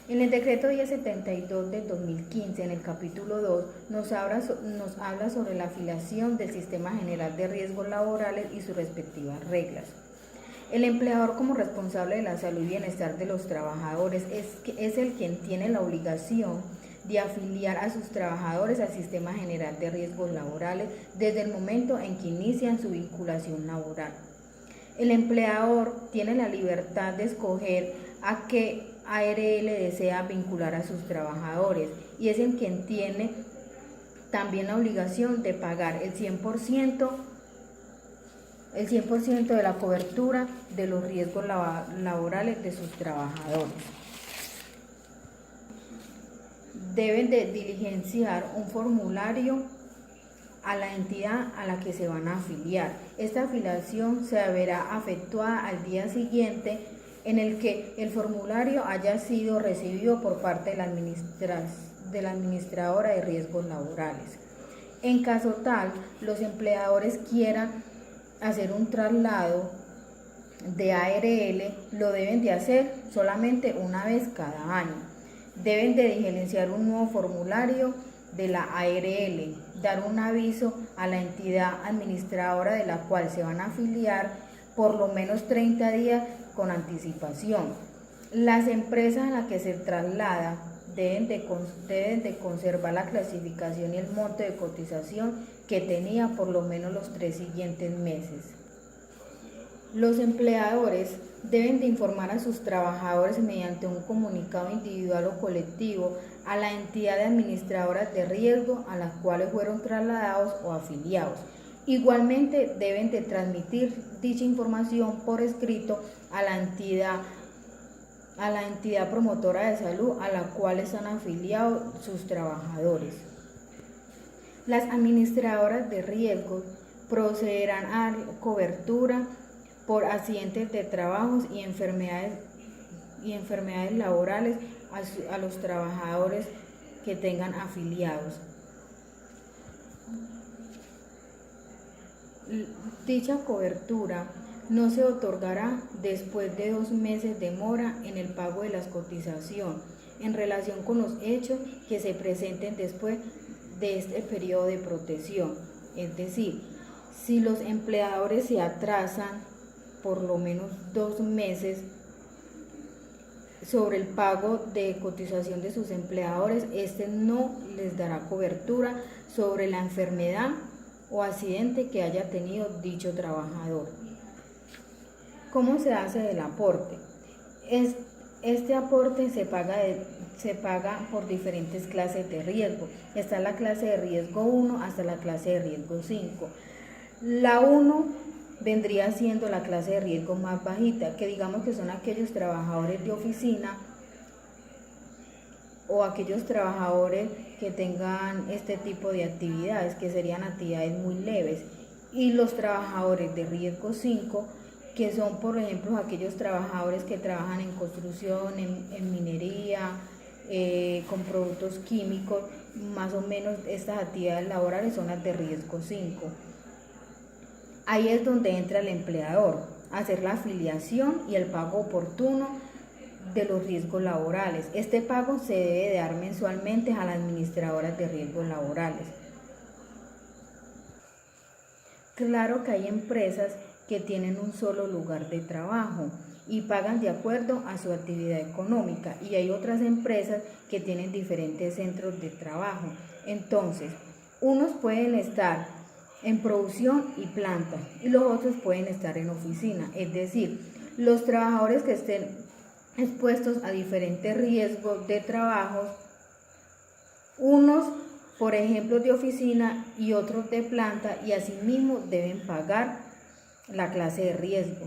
En el decreto 1072 del 2015, en el capítulo 2, nos habla sobre la afiliación del Sistema General de Riesgos Laborales y sus respectivas reglas. El empleador, como responsable de la salud y bienestar de los trabajadores, es el quien tiene la obligación de afiliar a sus trabajadores al Sistema General de Riesgos Laborales desde el momento en que inician su vinculación laboral. El empleador tiene la libertad de escoger a qué ARL desea vincular a sus trabajadores y es el quien tiene también la obligación de pagar el 100% de la cobertura de los riesgos laborales de sus trabajadores. Deben de diligenciar un formulario a la entidad a la que se van a afiliar. Esta afiliación se verá efectuada al día siguiente en el que el formulario haya sido recibido por parte de la administradora de riesgos laborales. En caso tal, los empleadores quieran hacer un traslado de ARL, lo deben de hacer solamente una vez cada año. Deben de diligenciar un nuevo formulario de la ARL, dar un aviso a la entidad administradora de la cual se van a afiliar por lo menos 30 días con anticipación. Las empresas a las que se traslada deben de conservar la clasificación y el monto de cotización que tenía por lo menos los 3 siguientes meses. Los empleadores deben de informar a sus trabajadores mediante un comunicado individual o colectivo a la entidad de administradoras de riesgo a las cuales fueron trasladados o afiliados. Igualmente deben de transmitir dicha información por escrito a la entidad promotora de salud a la cual están afiliados sus trabajadores. Las administradoras de riesgo procederán a cobertura por accidentes de trabajo y enfermedades laborales a los trabajadores que tengan afiliados. Dicha cobertura no se otorgará después de 2 meses de mora en el pago de la cotización en relación con los hechos que se presenten después de este periodo de protección. Es decir, si los empleadores se atrasan por lo menos 2 meses sobre el pago de cotización de sus empleadores, este no les dará cobertura sobre la enfermedad o accidente que haya tenido dicho trabajador. ¿Cómo se hace el aporte? Este aporte se paga por diferentes clases de riesgo. Está la clase de riesgo 1 hasta la clase de riesgo 5. La 1 vendría siendo la clase de riesgo más bajita, que digamos que son aquellos trabajadores de oficina o aquellos trabajadores que tengan este tipo de actividades, que serían actividades muy leves, y los trabajadores de riesgo 5, que son por ejemplo aquellos trabajadores que trabajan en construcción, en minería, con productos químicos. Más o menos estas actividades laborales son las de riesgo 5. Ahí es donde entra el empleador, hacer la afiliación y el pago oportuno de los riesgos laborales. Este pago se debe dar mensualmente a las administradoras de riesgos laborales. Claro que hay empresas que tienen un solo lugar de trabajo y pagan de acuerdo a su actividad económica, y hay otras empresas que tienen diferentes centros de trabajo. Entonces, unos pueden estar en producción y planta y los otros pueden estar en oficina. Es decir, los trabajadores que estén expuestos a diferentes riesgos de trabajo, unos por ejemplo de oficina y otros de planta, y asimismo deben pagar la clase de riesgo.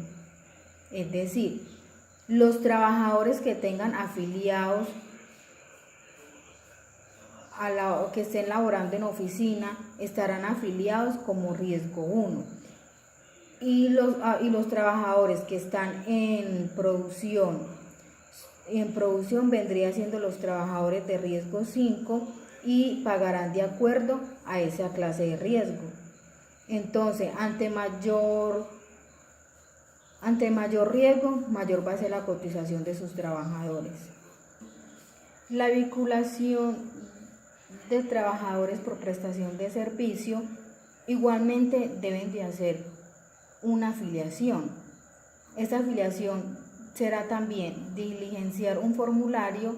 Es decir, los trabajadores que tengan afiliados que estén laborando en oficina estarán afiliados como riesgo 1, y los trabajadores que están en producción vendría siendo los trabajadores de riesgo 5 y pagarán de acuerdo a esa clase de riesgo. Entonces, ante mayor riesgo, mayor va a ser la cotización de sus trabajadores. La vinculación de trabajadores por prestación de servicio igualmente deben de hacer una afiliación. Esta afiliación será también diligenciar un formulario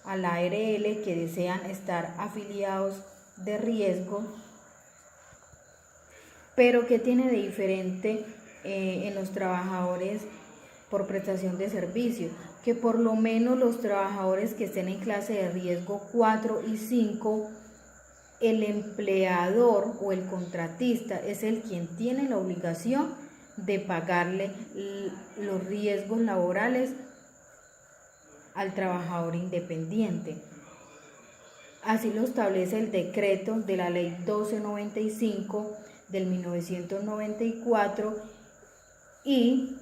a la ARL que desean estar afiliados de riesgo, pero que tiene de diferente en los trabajadores por prestación de servicio, que por lo menos los trabajadores que estén en clase de riesgo 4 y 5, el empleador o el contratista es el quien tiene la obligación de pagarle los riesgos laborales al trabajador independiente. Así lo establece el decreto de la ley 1295 del 1994 y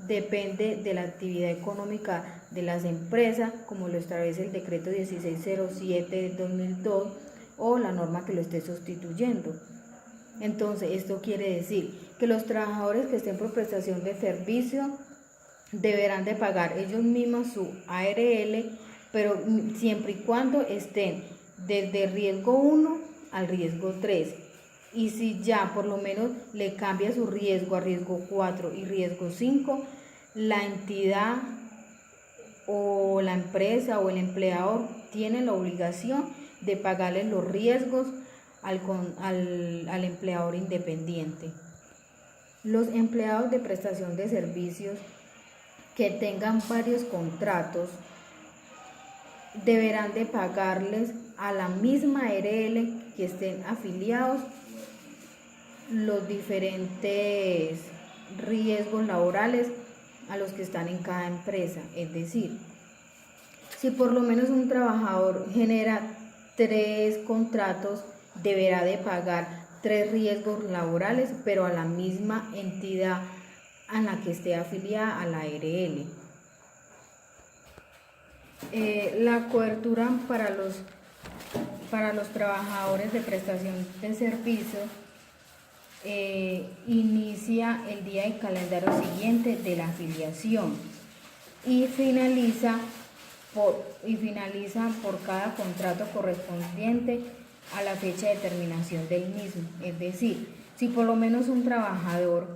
depende de la actividad económica de las empresas, como lo establece el decreto 1607 de 2002 o la norma que lo esté sustituyendo. Entonces, esto quiere decir que los trabajadores que estén por prestación de servicio deberán de pagar ellos mismos su ARL, pero siempre y cuando estén desde riesgo 1 al riesgo 3. Y si ya por lo menos le cambia su riesgo a riesgo 4 y riesgo 5, la entidad o la empresa o el empleador tiene la obligación de pagarle los riesgos al empleador independiente. Los empleados de prestación de servicios que tengan varios contratos deberán de pagarles a la misma ARL que estén afiliados los diferentes riesgos laborales a los que están en cada empresa. Es decir, si por lo menos un trabajador genera 3 contratos, deberá de pagar 3 riesgos laborales, pero a la misma entidad a la que esté afiliada a la ARL. La cobertura para los trabajadores de prestación de servicios inicia el día del calendario siguiente de la afiliación y finaliza por cada contrato correspondiente a la fecha de terminación del mismo. Es decir, si por lo menos un trabajador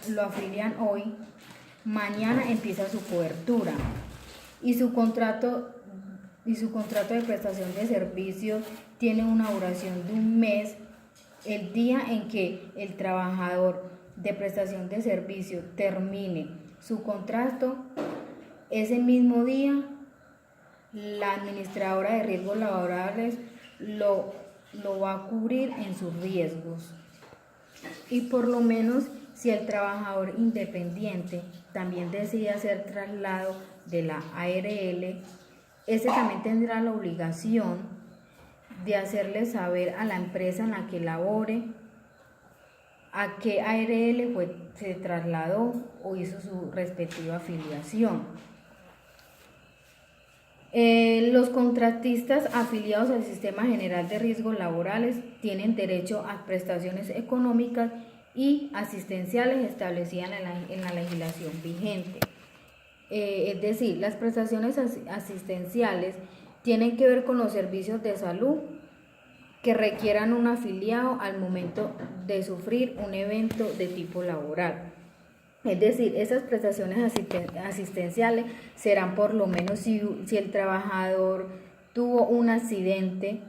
lo afilian hoy, mañana empieza su cobertura y su contrato de prestación de servicios tiene una duración de un mes. El día en que el trabajador de prestación de servicio termine su contrato, ese mismo día la administradora de riesgos laborales lo va a cubrir en sus riesgos. Y por lo menos si el trabajador independiente también decide hacer traslado de la ARL, ese también tendrá la obligación de hacerle saber a la empresa en la que labore a qué ARL se trasladó o hizo su respectiva afiliación. Los contratistas afiliados al Sistema General de Riesgos Laborales tienen derecho a prestaciones económicas y asistenciales establecidas en la legislación vigente. Es decir, las prestaciones asistenciales tienen que ver con los servicios de salud que requieran un afiliado al momento de sufrir un evento de tipo laboral. Es decir, esas prestaciones asistenciales serán por lo menos si el trabajador tuvo un accidente,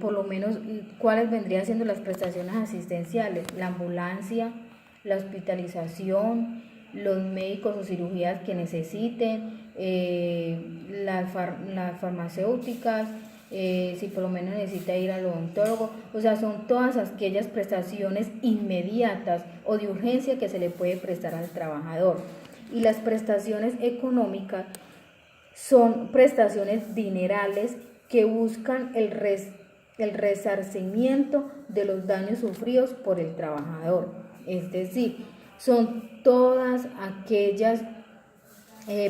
por lo menos cuáles vendrían siendo las prestaciones asistenciales: la ambulancia, la hospitalización, los médicos o cirugías que necesiten, las farmacéuticas, si por lo menos necesita ir al odontólogo. O sea, son todas aquellas prestaciones inmediatas o de urgencia que se le puede prestar al trabajador. Y las prestaciones económicas son prestaciones dinerales que buscan el resarcimiento de los daños sufridos por el trabajador. Es decir, son todas aquellas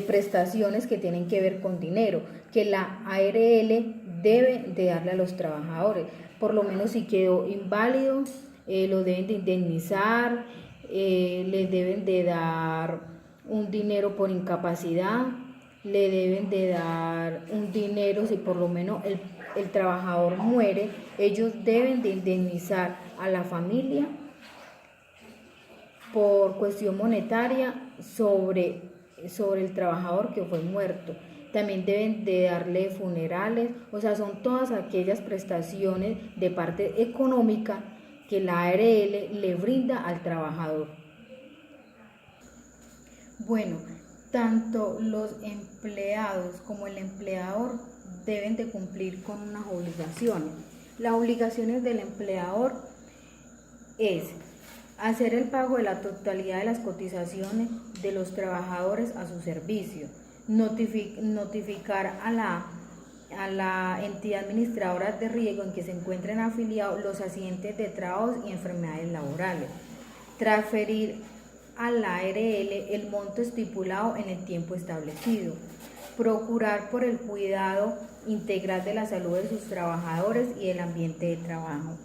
prestaciones que tienen que ver con dinero, que la ARL debe de darle a los trabajadores. Por lo menos si quedó inválido, lo deben de indemnizar, les deben de dar un dinero por incapacidad, le deben de dar un dinero si por lo menos el trabajador muere. Ellos deben de indemnizar a la familia por cuestión monetaria sobre el trabajador que fue muerto. También deben de darle funerales, o sea, son todas aquellas prestaciones de parte económica que la ARL le brinda al trabajador. Bueno, tanto los empleados como el empleador deben de cumplir con unas obligaciones. Las obligaciones del empleador es hacer el pago de la totalidad de las cotizaciones de los trabajadores a su servicio, notificar a la entidad administradora de riesgo en que se encuentren afiliados los accidentes de trabajo y enfermedades laborales, transferir a la ARL el monto estipulado en el tiempo establecido, procurar por el cuidado integral de la salud de sus trabajadores y el ambiente de trabajo.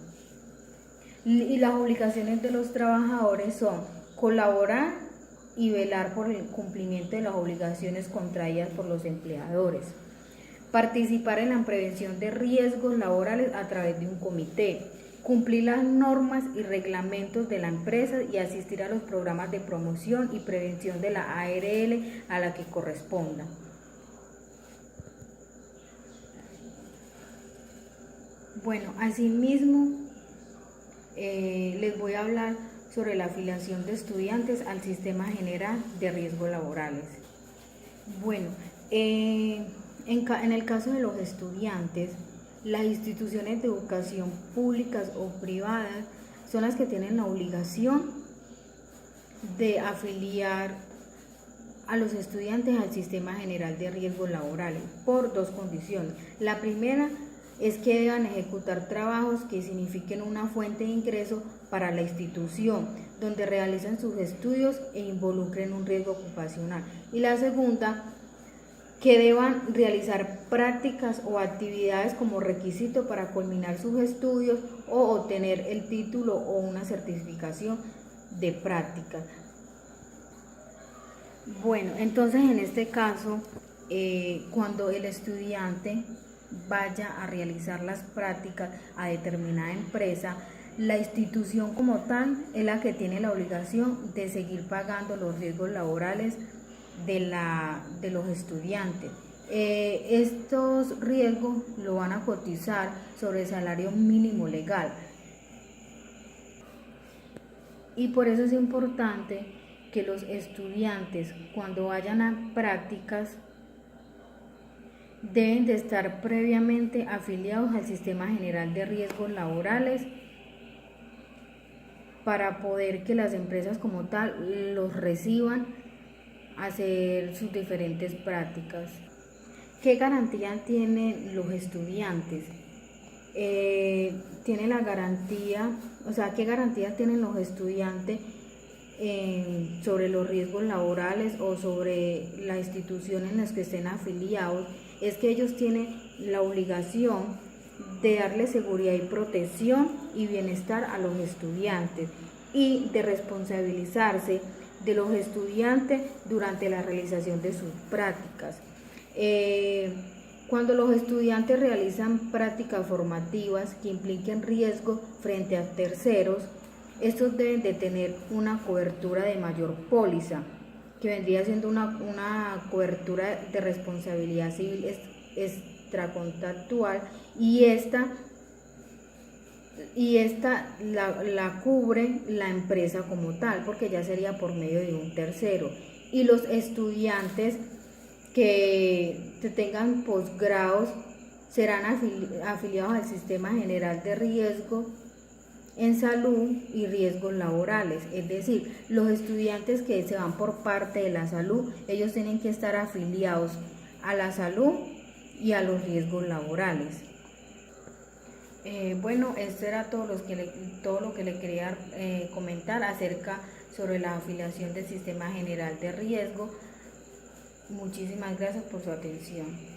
Y las obligaciones de los trabajadores son colaborar y velar por el cumplimiento de las obligaciones contraídas por los empleadores, participar en la prevención de riesgos laborales a través de un comité, cumplir las normas y reglamentos de la empresa y asistir a los programas de promoción y prevención de la ARL a la que corresponda. Bueno, asimismo, les voy a hablar sobre la afiliación de estudiantes al Sistema General de Riesgos Laborales. Bueno, en el caso de los estudiantes, las instituciones de educación públicas o privadas son las que tienen la obligación de afiliar a los estudiantes al Sistema General de Riesgos Laborales por dos condiciones. La primera es que deban ejecutar trabajos que signifiquen una fuente de ingreso para la institución, donde realizan sus estudios e involucren un riesgo ocupacional. Y la segunda, que deban realizar prácticas o actividades como requisito para culminar sus estudios o obtener el título o una certificación de práctica. Bueno, entonces en este caso, cuando el estudiante vaya a realizar las prácticas a determinada empresa, la institución como tal es la que tiene la obligación de seguir pagando los riesgos laborales de los estudiantes. Estos riesgos lo van a cotizar sobre el salario mínimo legal. Y por eso es importante que los estudiantes, cuando vayan a prácticas, deben de estar previamente afiliados al Sistema General de Riesgos Laborales para poder que las empresas como tal los reciban a hacer sus diferentes prácticas. ¿Qué garantía tienen los estudiantes? Tienen la garantía, o sea, ¿qué garantías tienen los estudiantes sobre los riesgos laborales o sobre la institución en las que estén afiliados? Es que ellos tienen la obligación de darle seguridad y protección y bienestar a los estudiantes y de responsabilizarse de los estudiantes durante la realización de sus prácticas. Cuando los estudiantes realizan prácticas formativas que impliquen riesgo frente a terceros, estos deben de tener una cobertura de mayor póliza, que vendría siendo una cobertura de responsabilidad civil extracontractual, y esta la cubre la empresa como tal, porque ya sería por medio de un tercero. Y los estudiantes que tengan posgrados serán afiliados al Sistema General de Riesgo en Salud y Riesgos Laborales, es decir, los estudiantes que se van por parte de la salud, ellos tienen que estar afiliados a la salud y a los riesgos laborales. Bueno, esto era todo lo que le quería comentar acerca sobre la afiliación del Sistema General de Riesgo. Muchísimas gracias por su atención.